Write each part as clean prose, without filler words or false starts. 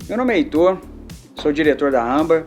Meu nome é Heitor, sou diretor da Âmbar,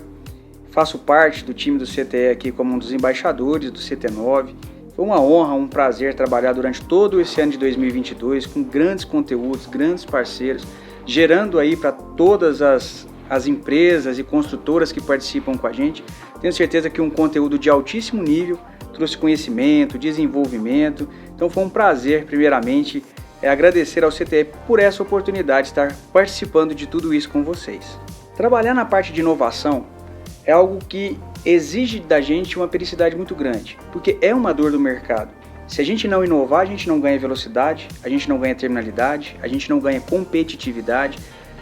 faço parte do time do CTE aqui como um dos embaixadores do CT9. Foi uma honra, um prazer trabalhar durante todo esse ano de 2022 com grandes conteúdos, grandes parceiros, gerando aí para todas as empresas e construtoras que participam com a gente. Tenho certeza que um conteúdo de altíssimo nível, trouxe conhecimento, desenvolvimento. Então foi um prazer, primeiramente, agradecer ao CTE por essa oportunidade de estar participando de tudo isso com vocês. Trabalhar na parte de inovação é algo que exige da gente uma pericidade muito grande, porque é uma dor do mercado. Se a gente não inovar, a gente não ganha velocidade, a gente não ganha terminalidade, a gente não ganha competitividade.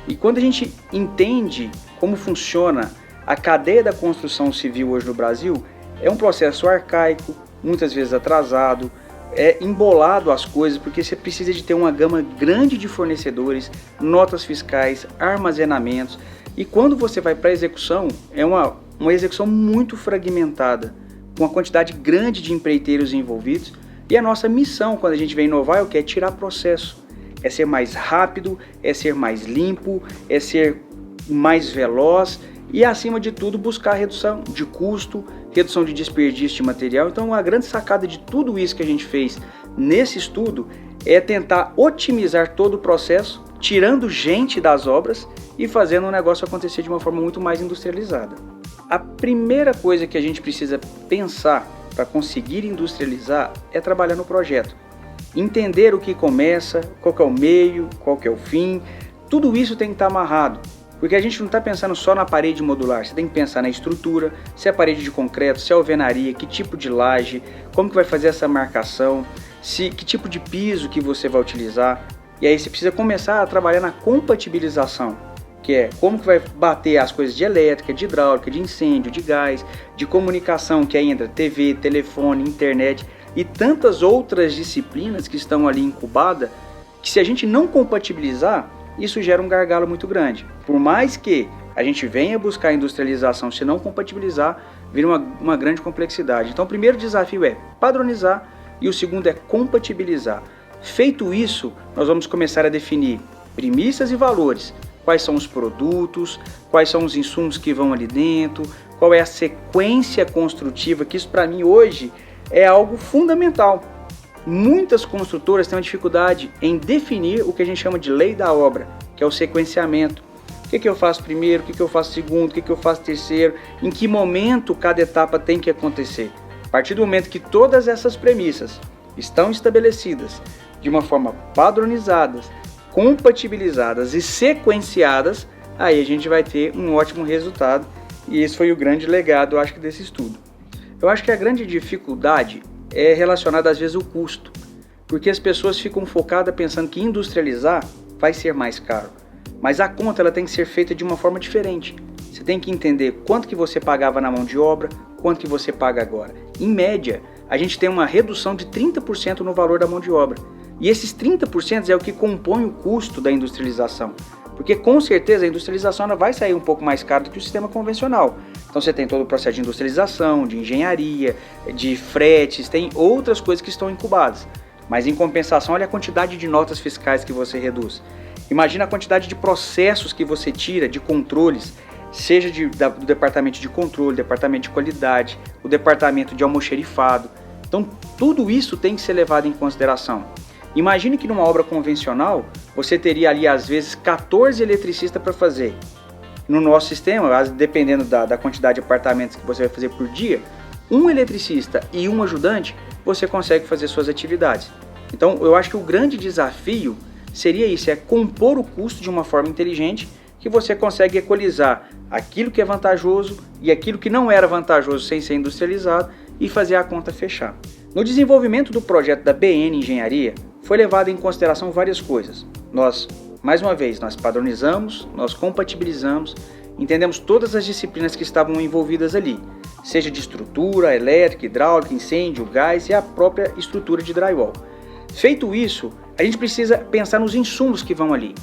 E quando a gente entende como funciona a cadeia da construção civil hoje no Brasil, é um processo arcaico, muitas vezes atrasado, é embolado as coisas, porque você precisa de ter uma gama grande de fornecedores, notas fiscais, armazenamentos. E quando você vai para a execução, é uma execução muito fragmentada, com uma quantidade grande de empreiteiros envolvidos. E a nossa missão, quando a gente vem inovar, é o que? É tirar processo. É ser mais rápido, é ser mais limpo, é ser mais veloz e, acima de tudo, buscar redução de custo, redução de desperdício de material. Então, a grande sacada de tudo isso que a gente fez nesse estudo é tentar otimizar todo o processo, tirando gente das obras e fazendo o negócio acontecer de uma forma muito mais industrializada. A primeira coisa que a gente precisa pensar para conseguir industrializar é trabalhar no projeto. Entender o que começa, qual que é o meio, qual que é o fim, tudo isso tem que estar amarrado. Porque a gente não está pensando só na parede modular, você tem que pensar na estrutura, se é parede de concreto, se é alvenaria, que tipo de laje, como que vai fazer essa marcação, que tipo de piso que você vai utilizar. E aí você precisa começar a trabalhar na compatibilização, que é como que vai bater as coisas de elétrica, de hidráulica, de incêndio, de gás, de comunicação, que aí entra TV, telefone, internet e tantas outras disciplinas que estão ali incubadas, que se a gente não compatibilizar, isso gera um gargalo muito grande. Por mais que a gente venha buscar a industrialização, se não compatibilizar, vira uma grande complexidade. Então o primeiro desafio é padronizar e o segundo é compatibilizar. Feito isso, nós vamos começar a definir premissas e valores. Quais são os produtos, quais são os insumos que vão ali dentro, qual é a sequência construtiva, que isso para mim hoje é algo fundamental. Muitas construtoras têm uma dificuldade em definir o que a gente chama de lei da obra, que é o sequenciamento. O que eu faço primeiro, o que eu faço segundo, o que eu faço terceiro, em que momento cada etapa tem que acontecer. A partir do momento que todas essas premissas estão estabelecidas de uma forma padronizadas, compatibilizadas e sequenciadas, aí a gente vai ter um ótimo resultado. E esse foi o grande legado, eu acho, desse estudo. Eu acho que a grande dificuldade é relacionada às vezes ao custo, porque as pessoas ficam focadas pensando que industrializar vai ser mais caro, mas a conta ela tem que ser feita de uma forma diferente. Você tem que entender quanto que você pagava na mão de obra, quanto que você paga agora. Em média, a gente tem uma redução de 30% no valor da mão de obra, e esses 30% é o que compõe o custo da industrialização. Porque com certeza a industrialização ela vai sair um pouco mais caro do que o sistema convencional. Então você tem todo o processo de industrialização, de engenharia, de fretes, tem outras coisas que estão incubadas. Mas em compensação, olha a quantidade de notas fiscais que você reduz. Imagina a quantidade de processos que você tira, de controles, seja do departamento de controle, departamento de qualidade, o departamento de almoxerifado. Então tudo isso tem que ser levado em consideração. Imagine que numa obra convencional, você teria ali às vezes 14 eletricistas para fazer. No nosso sistema, dependendo da quantidade de apartamentos que você vai fazer por dia, um eletricista e um ajudante, você consegue fazer suas atividades. Então eu acho que o grande desafio seria isso, é compor o custo de uma forma inteligente, que você consegue equalizar aquilo que é vantajoso e aquilo que não era vantajoso sem ser industrializado e fazer a conta fechar. No desenvolvimento do projeto da BN Engenharia, foi levado em consideração várias coisas. Mais uma vez, nós padronizamos, nós compatibilizamos, entendemos todas as disciplinas que estavam envolvidas ali, seja de estrutura, elétrica, hidráulica, incêndio, gás e a própria estrutura de drywall. Feito isso, a gente precisa pensar nos insumos que vão ali.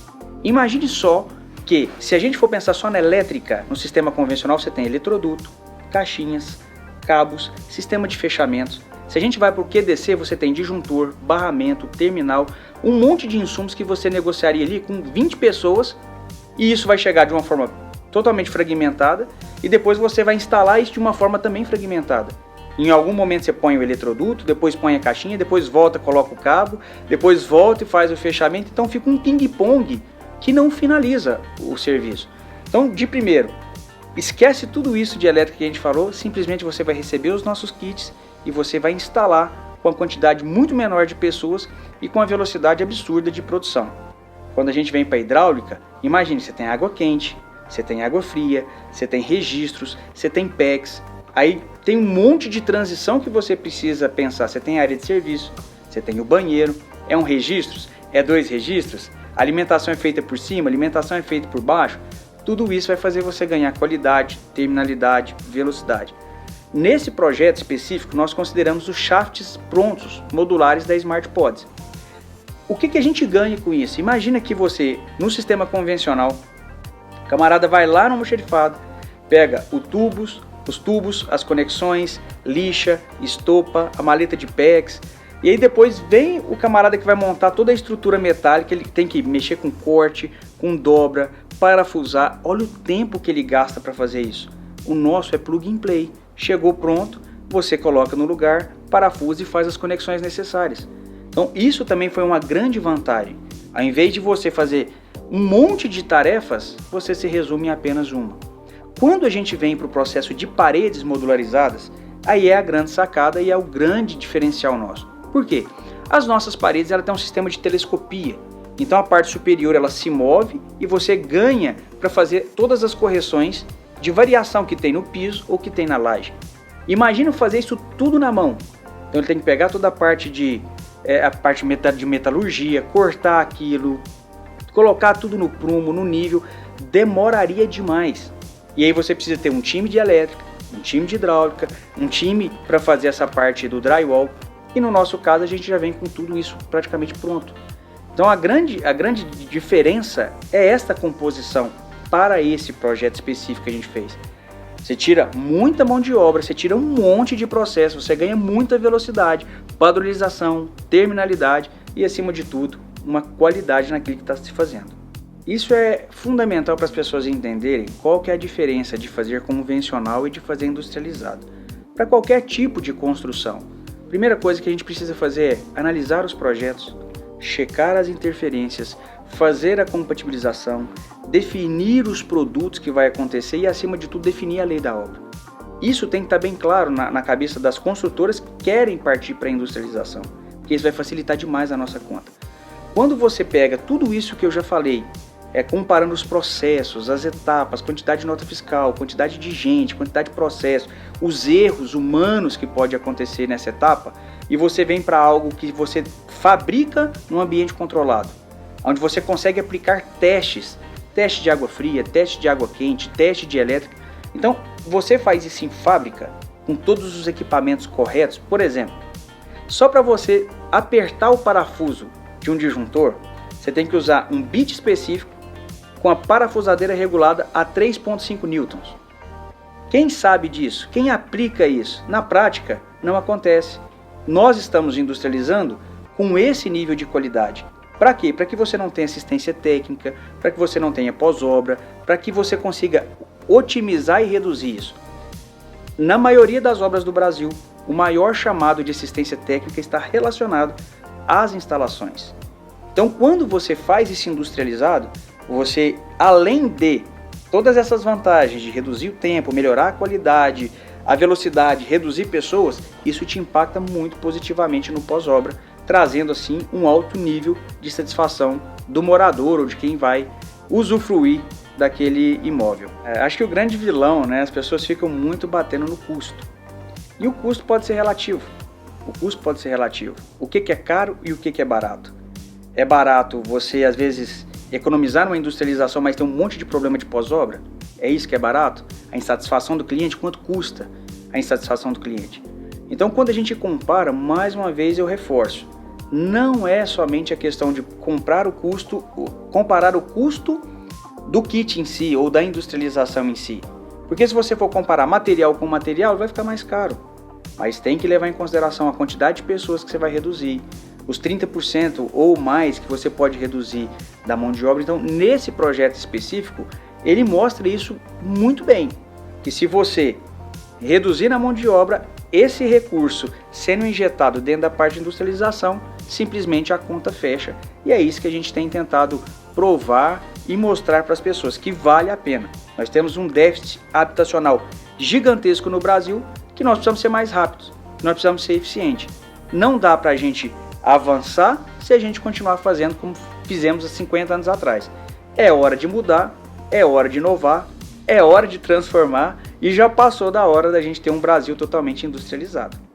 Imagine só que, se a gente for pensar só na elétrica, no sistema convencional você tem eletroduto, caixinhas, cabos, sistema de fechamentos. Se a gente vai para o QDC, você tem disjuntor, barramento, terminal, um monte de insumos que você negociaria ali com 20 pessoas E isso vai chegar de uma forma totalmente fragmentada e depois você vai instalar isso de uma forma também fragmentada. Em algum momento você põe o eletroduto, depois põe a caixinha, depois volta, coloca o cabo, depois volta e faz o fechamento. Então fica um ping-pong que não finaliza o serviço. Então, de primeiro, esquece tudo isso de elétrica que a gente falou, simplesmente você vai receber os nossos kits e você vai instalar com uma quantidade muito menor de pessoas e com uma velocidade absurda de produção. Quando a gente vem para a hidráulica, imagine, você tem água quente, você tem água fria, você tem registros, você tem PECs, aí tem um monte de transição que você precisa pensar. Você tem área de serviço, você tem o banheiro, é um registro, é 2 registros, a alimentação é feita por cima, a alimentação é feita por baixo. Tudo isso vai fazer você ganhar qualidade, terminalidade, velocidade. Nesse projeto específico, nós consideramos os shafts prontos, modulares da Smart Pods. O que a gente ganha com isso? Imagina que você, no sistema convencional, o camarada vai lá no almoxarifado, pega os tubos, as conexões, lixa, estopa, a maleta de PEX, e aí depois vem o camarada que vai montar toda a estrutura metálica, ele tem que mexer com corte, com dobra, parafusar. Olha o tempo que ele gasta para fazer isso. O nosso é plug and play. Chegou pronto, você coloca no lugar, parafusa e faz as conexões necessárias. Então isso também foi uma grande vantagem. Ao invés de você fazer um monte de tarefas, você se resume em apenas uma. Quando a gente vem para o processo de paredes modularizadas, aí é a grande sacada e é o grande diferencial nosso. Por quê? As nossas paredes têm um sistema de telescopia. Então a parte superior ela se move e você ganha para fazer todas as correções de variação que tem no piso ou que tem na laje. Imagina fazer isso tudo na mão. Então ele tem que pegar toda a parte de metalurgia, cortar aquilo, colocar tudo no prumo, no nível, demoraria demais. E aí você precisa ter um time de elétrica, um time de hidráulica, um time para fazer essa parte do drywall. E no nosso caso a gente já vem com tudo isso praticamente pronto. Então a grande diferença é esta composição para esse projeto específico que a gente fez. Você tira muita mão de obra, você tira um monte de processo, você ganha muita velocidade, padronização, terminalidade e, acima de tudo, uma qualidade naquilo que está se fazendo. Isso é fundamental para as pessoas entenderem qual que é a diferença de fazer convencional e de fazer industrializado. Para qualquer tipo de construção, a primeira coisa que a gente precisa fazer é analisar os projetos, checar as interferências, fazer a compatibilização, definir os produtos que vai acontecer e, acima de tudo, definir a lei da obra. Isso tem que estar bem claro na cabeça das construtoras que querem partir para a industrialização, porque isso vai facilitar demais a nossa conta. Quando você pega tudo isso que eu já falei, comparando os processos, as etapas, quantidade de nota fiscal, quantidade de gente, quantidade de processo, os erros humanos que pode acontecer nessa etapa, e você vem para algo que você fabrica num ambiente controlado, onde você consegue aplicar testes, teste de água fria, teste de água quente, teste de elétrica. Então, você faz isso em fábrica, com todos os equipamentos corretos. Por exemplo, só para você apertar o parafuso de um disjuntor, você tem que usar um bit específico com a parafusadeira regulada a 3,5 newtons. Quem sabe disso? Quem aplica isso? Na prática, não acontece. Nós estamos industrializando com esse nível de qualidade. Para quê? Para que você não tenha assistência técnica, para que você não tenha pós-obra, para que você consiga otimizar e reduzir isso. Na maioria das obras do Brasil, o maior chamado de assistência técnica está relacionado às instalações. Então, quando você faz isso industrializado, você, além de todas essas vantagens de reduzir o tempo, melhorar a qualidade, a velocidade, reduzir pessoas, isso te impacta muito positivamente no pós-obra, trazendo assim um alto nível de satisfação do morador ou de quem vai usufruir daquele imóvel. Acho que o grande vilão, as pessoas ficam muito batendo no custo. E o custo pode ser relativo. O que é caro e o que é barato? É barato você, às vezes, economizar numa industrialização, mas ter um monte de problema de pós-obra? É isso que é barato? A insatisfação do cliente, quanto custa a insatisfação do cliente? Então, quando a gente compara, mais uma vez eu reforço, não é somente a questão de comparar o custo do kit em si ou da industrialização em si. Porque se você for comparar material com material, vai ficar mais caro. Mas tem que levar em consideração a quantidade de pessoas que você vai reduzir, os 30% ou mais que você pode reduzir da mão de obra. Então, nesse projeto específico, ele mostra isso muito bem, que se você reduzir na mão de obra, esse recurso sendo injetado dentro da parte de industrialização, simplesmente a conta fecha. E é isso que a gente tem tentado provar e mostrar para as pessoas, que vale a pena. Nós temos um déficit habitacional gigantesco no Brasil, que nós precisamos ser mais rápidos, nós precisamos ser eficientes. Não dá para a gente avançar se a gente continuar fazendo como fizemos há 50 anos atrás. É hora de mudar, é hora de inovar, é hora de transformar, e já passou da hora da gente ter um Brasil totalmente industrializado.